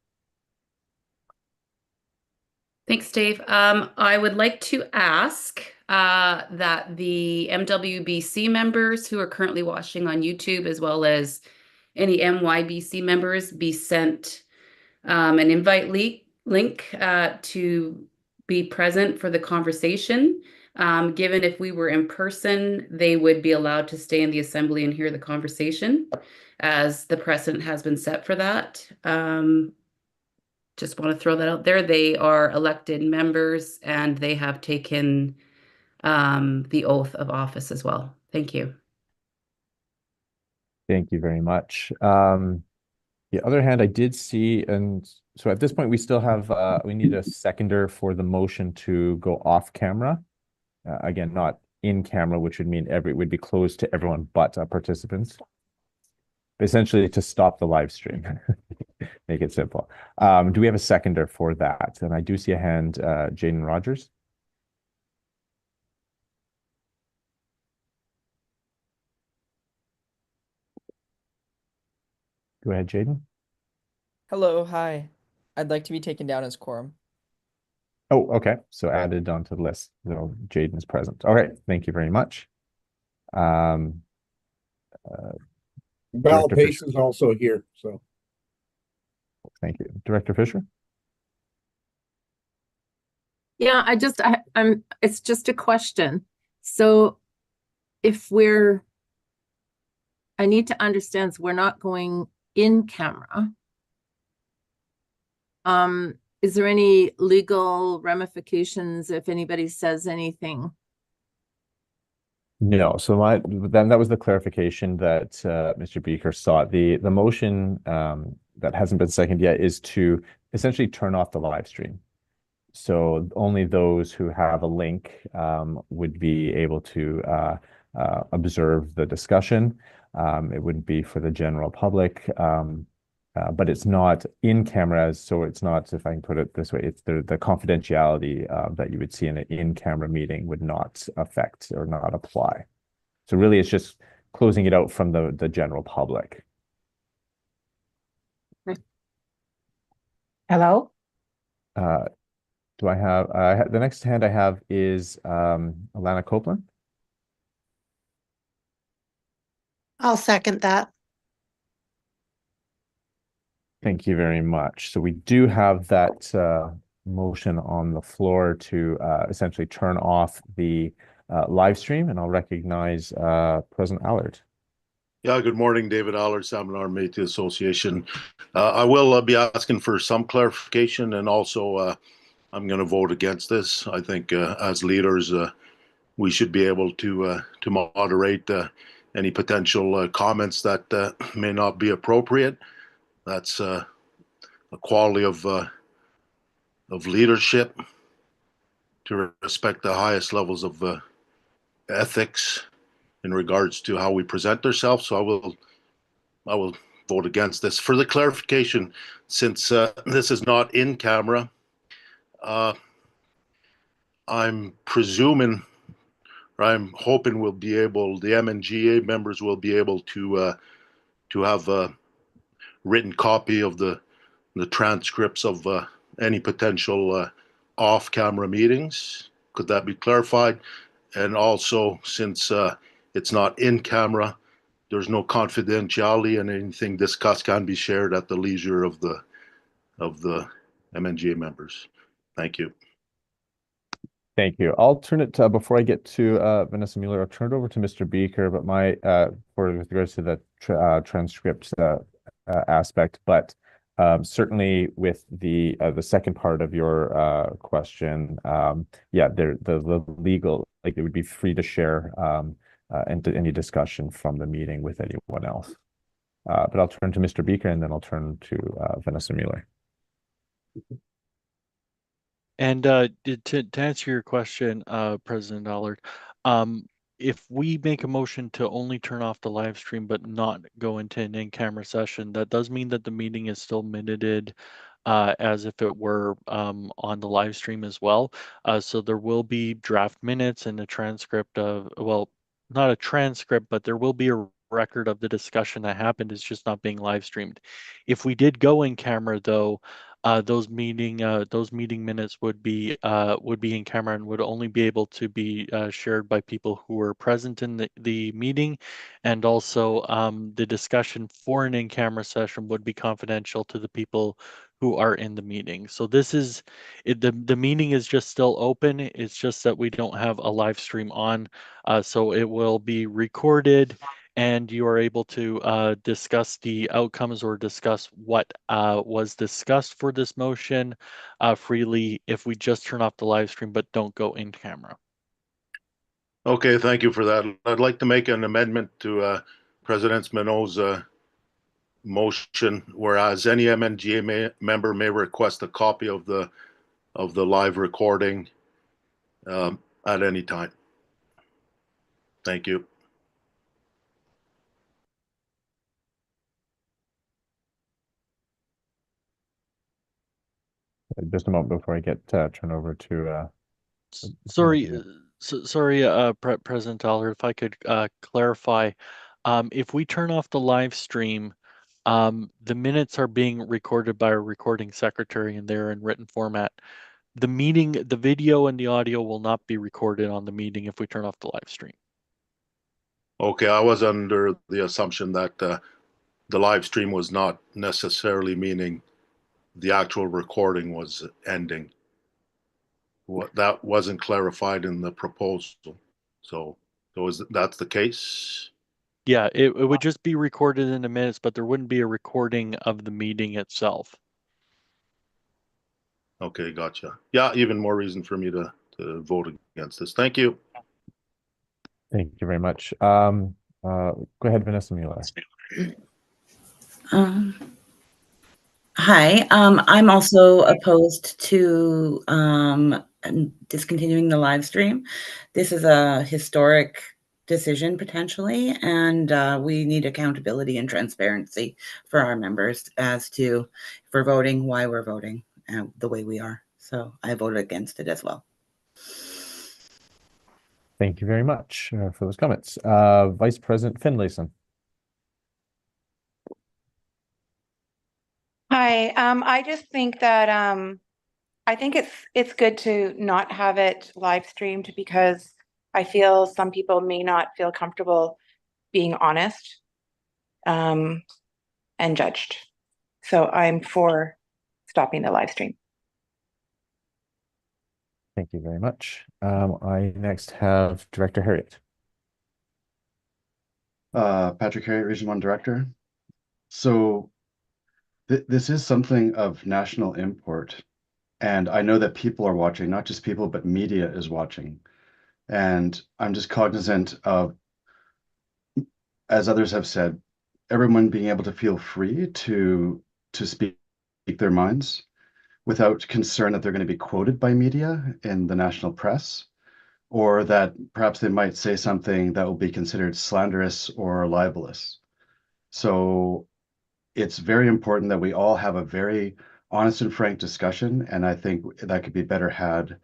Thanks, Dave. I would like to ask that the MWBC members who are currently watching on YouTube, as well as any MYBC members, be sent an invite link to be present for the conversation. Given if we were in person, they would be allowed to stay in the assembly and hear the conversation, as the precedent has been set for that. Just want to throw that out there. They are elected members and they have taken the oath of office as well. Thank you. Thank you very much. The other hand, I did see, and so at this point, we still have, we need a seconder for the motion to go off camera. Again, not in camera, which would mean it would be closed to everyone but participants. Essentially to stop the live stream. Make it simple. Do we have a seconder for that? And I do see a hand, Jaden Rogers. Go ahead, Jaden. Hello, hi. I'd like to be taken down as quorum. Oh, okay. So added onto the list. So Jaden is present. All right. Thank you very much. Val Pace is also here, so. Thank you. Director Fisher? Yeah, it's just a question. So if I need to understand, so we're not going in camera. Is there any legal ramifications if anybody says anything? No, so then that was the clarification that Mr. Beaker sought. The motion that hasn't been seconded yet is to essentially turn off the live stream. So only those who have a link would be able to observe the discussion. It wouldn't be for the general public, but it's not in cameras. So it's not, if I can put it this way, it's the confidentiality that you would see in an in-camera meeting would not affect or not apply. So really, it's just closing it out from the general public. Hello? Do I have the next hand I have is Alana Copeland? I'll second that. Thank you very much. So we do have that motion on the floor to essentially turn off the live stream, and I'll recognize President Allard. Yeah, good morning, David Allard, Salmon Arm Métis Association. I will be asking for some clarification, and also I'm going to vote against this. I think as leaders, we should be able to moderate any potential comments that may not be appropriate. That's a quality of leadership, to respect the highest levels of ethics in regards to how we present ourselves. So I will vote against this. For the clarification, since this is not in camera, I'm presuming, or I'm hoping the MNGA members will be able to have a written copy of the transcripts of any potential off-camera meetings. Could that be clarified? And also, since it's not in camera, there's no confidentiality, and anything discussed can be shared at the leisure of the MNGA members. Thank you. Thank you. I'll turn it before I get to Vanessa Mueller, I'll turn it over to Mr. Beaker, but with regards to the transcripts aspect, but certainly with the second part of your question, yeah, the legal, like, it would be free to share and any discussion from the meeting with anyone else. But I'll turn to Mr. Beaker, and then I'll turn to Vanessa Mueller. And to answer your question, President Allard, if we make a motion to only turn off the live stream but not go into an in-camera session, that does mean that the meeting is still minuted as if it were on the live stream as well. So there will be draft minutes and a transcript of, well, not a transcript, but there will be a record of the discussion that happened. It's just not being live streamed. If we did go in camera, though, those meeting minutes would be in camera and would only be able to be shared by people who were present in the meeting, and also the discussion for an in-camera session would be confidential to the people who are in the meeting. So this is the meeting is just still open. It's just that we don't have a live stream on, so it will be recorded, and you are able to discuss the outcomes or discuss what was discussed for this motion freely if we just turn off the live stream but don't go in camera. Okay, thank you for that. I'd like to make an amendment to President Minot's motion, whereas any MNGA member may request a copy of the live recording at any time. Thank you. Just a moment before I get turn over to. Sorry, President Allard, if I could clarify, if we turn off the live stream, the minutes are being recorded by a recording secretary and they're in written format. The meeting, the video and the audio will not be recorded on the meeting if we turn off the live stream. Okay, I was under the assumption that the live stream was not necessarily meaning the actual recording was ending. That wasn't clarified in the proposal. So So that's the case? Yeah, it would just be recorded in the minutes, but there wouldn't be a recording of the meeting itself. Okay, gotcha. Yeah, even more reason for me to vote against this. Thank you. Thank you very much. Go ahead, Vanessa Mueller. Hi, I'm also opposed to discontinuing the live stream. This is a historic decision potentially, and we need accountability and transparency for our members as to if we're voting, why we're voting, and the way we are. So I voted against it as well. Thank you very much for those comments. Vice President Finlayson. Hi, I just think that I think it's good to not have it live streamed because I feel some people may not feel comfortable being honest and judged. So I'm for stopping the live stream. Thank you very much. I next have Director Harriet. Patrick Harriet, Region 1 Director. So this is something of national import. And I know that people are watching, not just people, but media is watching. And I'm just cognizant of, as others have said, everyone being able to feel free to speak their minds without concern that they're going to be quoted by media in the national press, or that perhaps they might say something that will be considered slanderous or libelous. So it's very important that we all have a very honest and frank discussion, and I think that could be better had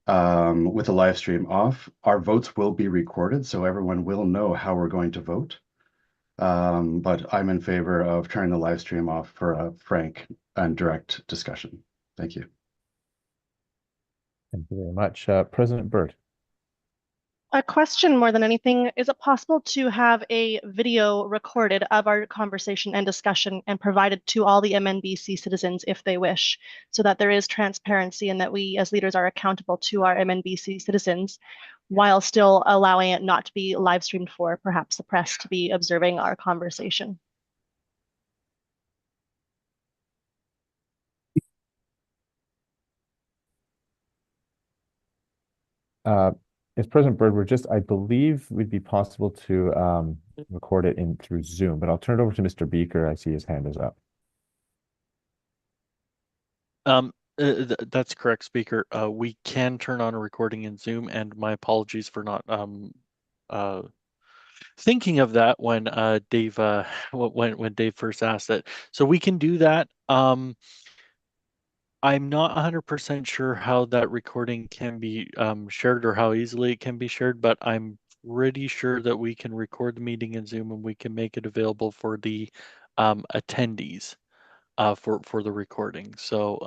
with the live stream off. Our votes will be recorded, so everyone will know how we're going to vote. But I'm in favor of turning the live stream off for a frank and direct discussion. Thank you. Thank you very much. President Byrd. A question more than anything, is it possible to have a video recorded of our conversation and discussion and provided to all the MNBC citizens if they wish, so that there is transparency and that we as leaders are accountable to our MNBC citizens while still allowing it not to be live streamed for perhaps the press to be observing our conversation? As President Byrd, I believe would be possible to record it through Zoom, but I'll turn it over to Mr. Beaker. I see his hand is up. That's correct, Speaker. We can turn on a recording in Zoom, and my apologies for not thinking of that when Dave when Dave first asked it. So we can do that. I'm not 100% sure how that recording can be shared or how easily it can be shared, but I'm pretty sure that we can record the meeting in Zoom and we can make it available for the attendees for the recording. So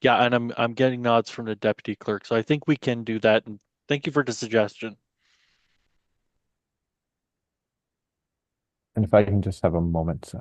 yeah, and I'm getting nods from the deputy clerk, so I think we can do that. And thank you for the suggestion. And if I can just have a moment.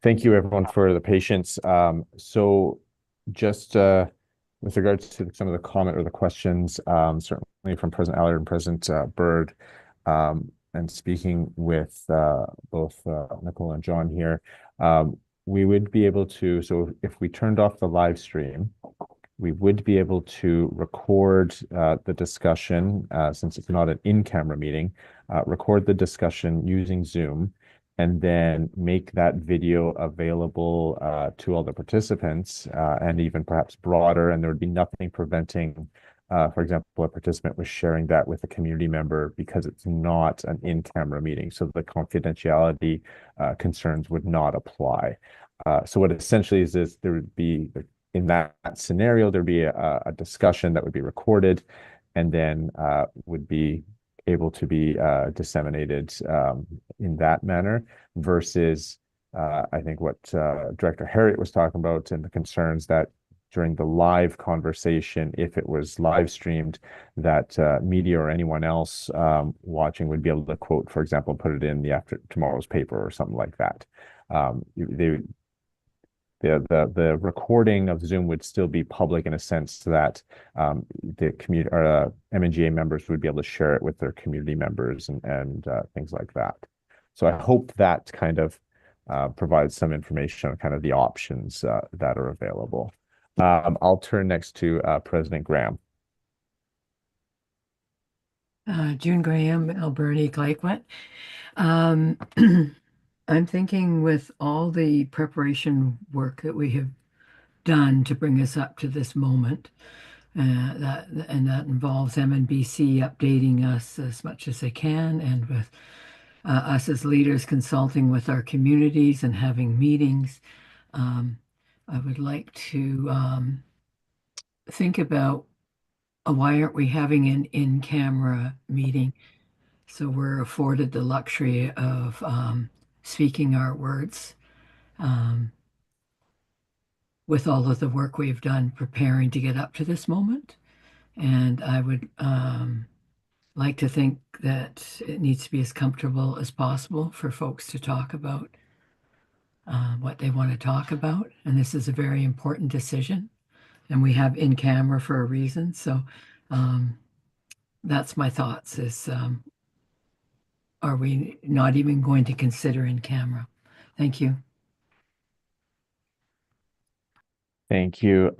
Thank you, everyone, for the patience. So just with regards to some of the comment or the questions, certainly from President Allard and President Byrd, and speaking with both Nicole and John here, we would be able to, so if we turned off the live stream, we would be able to record the discussion, since it's not an in-camera meeting, record the discussion using Zoom, and then make that video available to all the participants, and even perhaps broader, and there would be nothing preventing, for example, a participant was sharing that with a community member because it's not an in-camera meeting, so the confidentiality concerns would not apply. So what essentially is there would be, in that scenario, there'd be a discussion that would be recorded and then would be able to be disseminated in that manner versus I think what Director Harriet was talking about and the concerns that during the live conversation, if it was live streamed, that media or anyone else watching would be able to quote, for example, put it in tomorrow's paper or something like that. The recording of Zoom would still be public in a sense that the community or MNGA members would be able to share it with their community members and things like that. So I hope that kind of provides some information on kind of the options that are available. I'll turn next to President Graham. June Graham, Alberni, Clayoquot. I'm thinking with all the preparation work that we have done to bring us up to this moment, that involves MNBC updating us as much as they can, and with us as leaders consulting with our communities and having meetings. I would like to think about why aren't we having an in-camera meeting? So we're afforded the luxury of speaking our words with all of the work we've done preparing to get up to this moment. And I would like to think that it needs to be as comfortable as possible for folks to talk about what they want to talk about. And this is a very important decision. And we have in camera for a reason. So that's my thoughts is, are we not even going to consider in camera? Thank you. Thank you.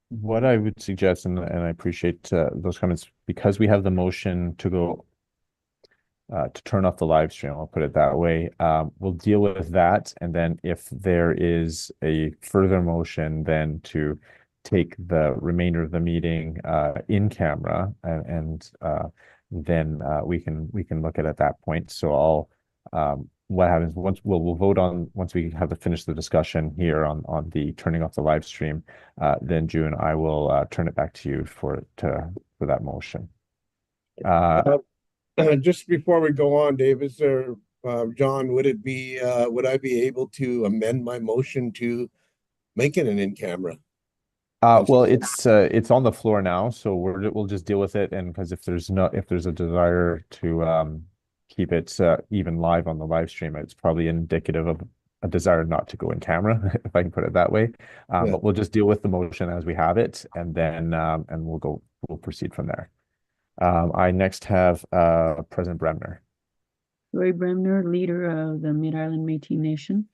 What I would suggest, and I appreciate those comments, because we have the motion to go to turn off the live stream, I'll put it that way. We'll deal with that, and then if there is a further motion, then to take the remainder of the meeting in camera, and then we can look at that point. So I'll what happens once we'll vote on once we have to finish the discussion here on the turning off the live stream, then June, I will turn it back to you for that motion. Just before we go on, Dave, is there, John, would I be able to amend my motion to make it an in-camera? Well, it's on the floor now, so we'll just deal with it, and because if there's a desire to keep it even live on the live stream, it's probably indicative of a desire not to go in camera, if I can put it that way. But we'll just deal with the motion as we have it, and then and we'll proceed from there. I next have President Bremner. Roy Bremner, leader of the Mid-Island Métis Nation.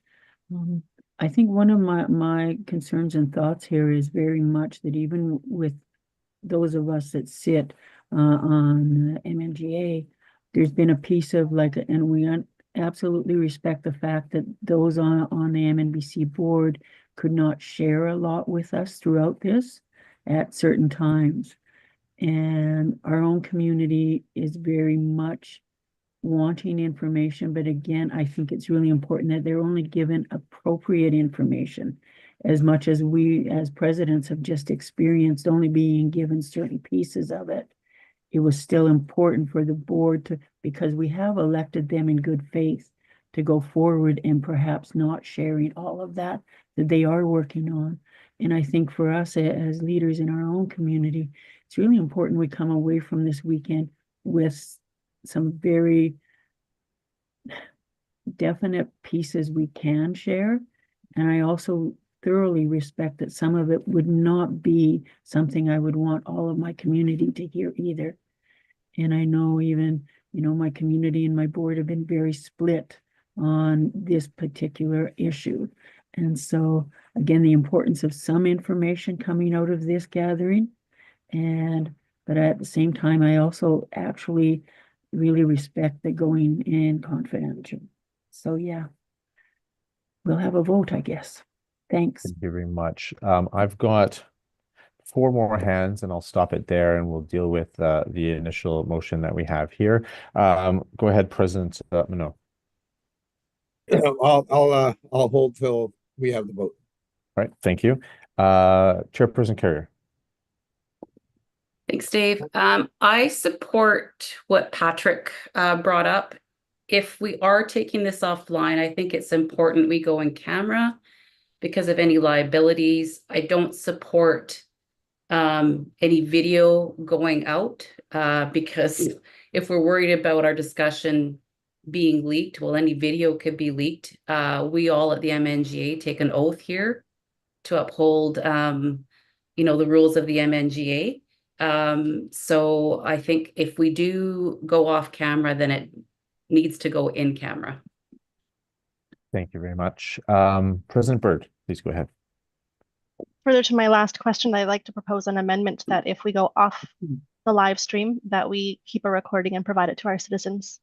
I think one of my concerns and thoughts here is very much that even with those of us that sit on MNGA, there's been a piece of and we absolutely respect the fact that those on the MNBC board could not share a lot with us throughout this at certain times. And our own community is very much wanting information, but again, I think it's really important that they're only given appropriate information. As much as we as presidents have just experienced only being given certain pieces of it, it was still important for the board to, because we have elected them in good faith to go forward and perhaps not sharing all of that they are working on. And I think for us as leaders in our own community, it's really important we come away from this weekend with some very definite pieces we can share. And I also thoroughly respect that some of it would not be something I would want all of my community to hear either. And I know even, my community and my board have been very split on this particular issue. And so, again, the importance of some information coming out of this gathering. But at the same time, I also actually really respect the going in confidential. So yeah, we'll have a vote, I guess. Thanks. Thank you very much. I've got 4 more hands, and I'll stop it there, and we'll deal with the initial motion that we have here. Go ahead, President Minot. I'll hold till we have the vote. All right, thank you. Chairperson Carrier. Thanks, Dave. I support what Patrick brought up. If we are taking this offline, I think it's important we go in camera because of any liabilities. I don't support any video going out because if we're worried about our discussion being leaked, well, any video could be leaked. We all at the MNGA take an oath here to uphold, the rules of the MNGA. So I think if we do go off camera, then it needs to go in camera. Thank you very much. President Byrd, please go ahead. Further to my last question, I'd like to propose an amendment that if we go off the live stream, that we keep a recording and provide it to our citizens.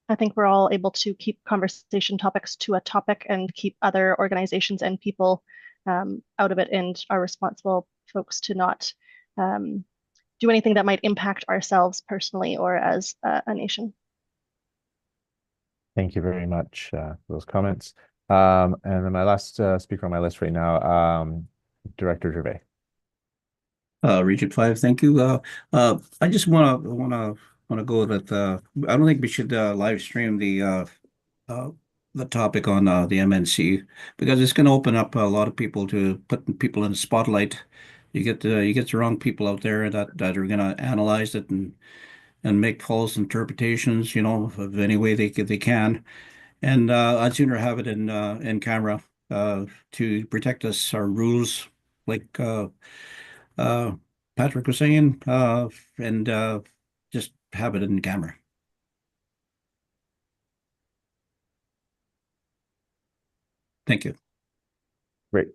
I think we're all able to keep conversation topics to a topic and keep other organizations and people out of it, and our responsible folks to not do anything that might impact ourselves personally or as a nation. Thank you very much for those comments. And then my last speaker on my list right now, Director Gervais. Region 5, thank you. I just want to go with I don't think we should live stream the topic on the MNC because it's going to open up a lot of people to putting people in the spotlight. You get the wrong people out there that are going to analyze it and make false interpretations, of any way they can. And I'd sooner have it in camera to protect us, our rules, like Patrick was saying, and just have it in camera. Thank you. Great.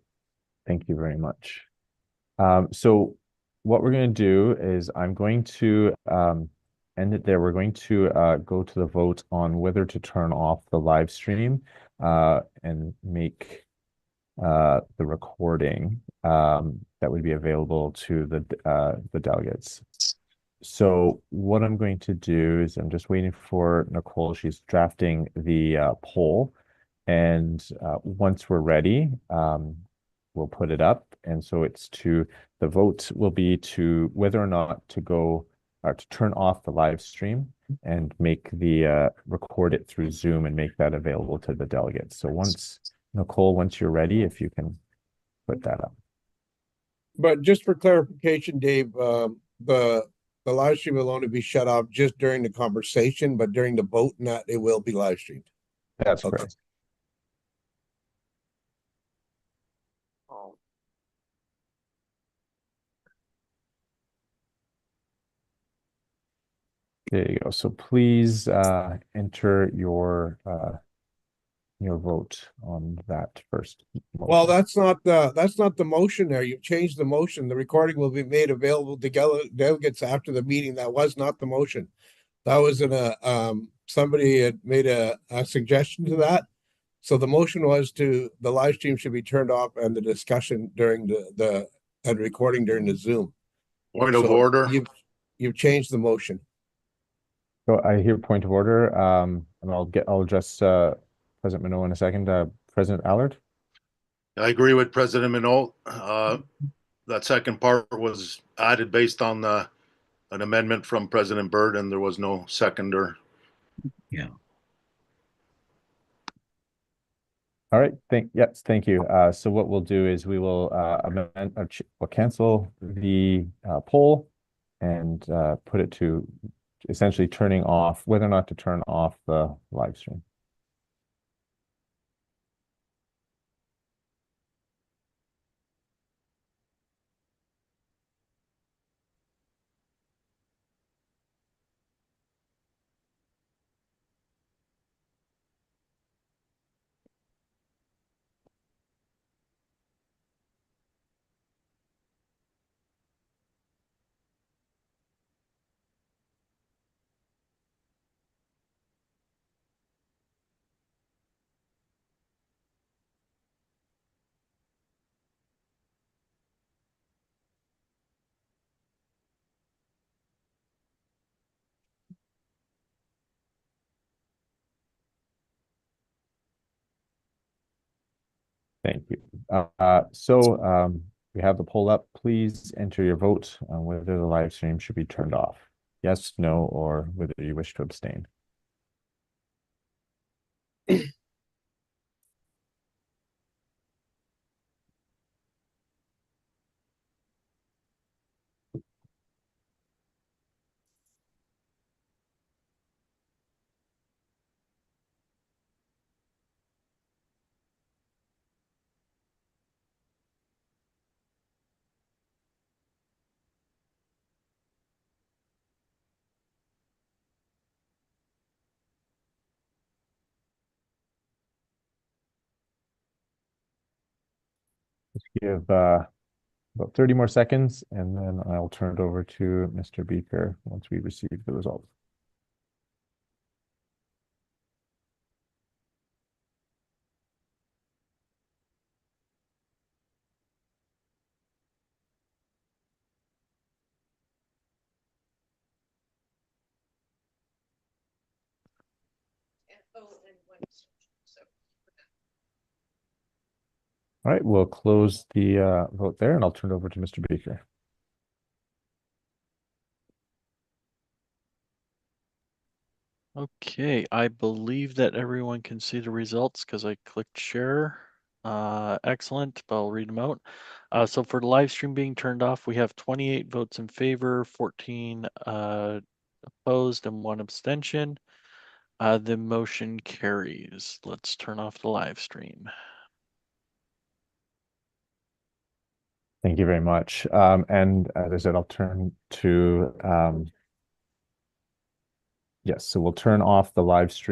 Thank you very much. So what we're going to do is I'm going to end it there. We're going to go to the vote on whether to turn off the live stream and make the recording that would be available to the delegates. So what I'm going to do is I'm just waiting for Nicole. She's drafting the poll, and once we're ready, we'll put it up. And so the vote will be to whether or not to go or to turn off the live stream and make the record it through Zoom and make that available to the delegates. So Nicole, once you're ready, if you can put that up. But just for clarification, Dave, the live stream will only be shut off just during the conversation, but during the vote, it will be live streamed. That's correct. There you go. So please enter your vote on that first motion. Well, that's not the motion there. You've changed the motion. The recording will be made available to delegates after the meeting. That was not the motion. That was somebody had made a suggestion to that. So the motion was the live stream should be turned off and the discussion during the recording during the Zoom. Point of order. You've changed the motion. So I hear point of order, and I'll address President Minot in a second. President Allard? I agree with President Minot. That second part was added based on an amendment from President Byrd, and there was no seconder. Yeah. All right. Thank you. So what we'll do is we will we'll cancel the poll and put it to essentially turning off, whether or not to turn off the live stream. Thank you. We have the poll up. Please enter your vote on whether the live stream should be turned off. Yes, no, or whether you wish to abstain. Let's give about 30 more seconds, and then I'll turn it over to Mr. Beaker once we receive the results. All right, we'll close the vote there, and I'll turn it over to Mr. Beaker. Okay, I believe that everyone can see the results because I clicked share. Excellent, but I'll read them out. So for the live stream being turned off, we have 28 votes in favor, 14 opposed, and 1 abstention. The motion carries. Let's turn off the live stream. Thank you very much. And as I said, I'll turn to yes, so we'll turn off the live stream.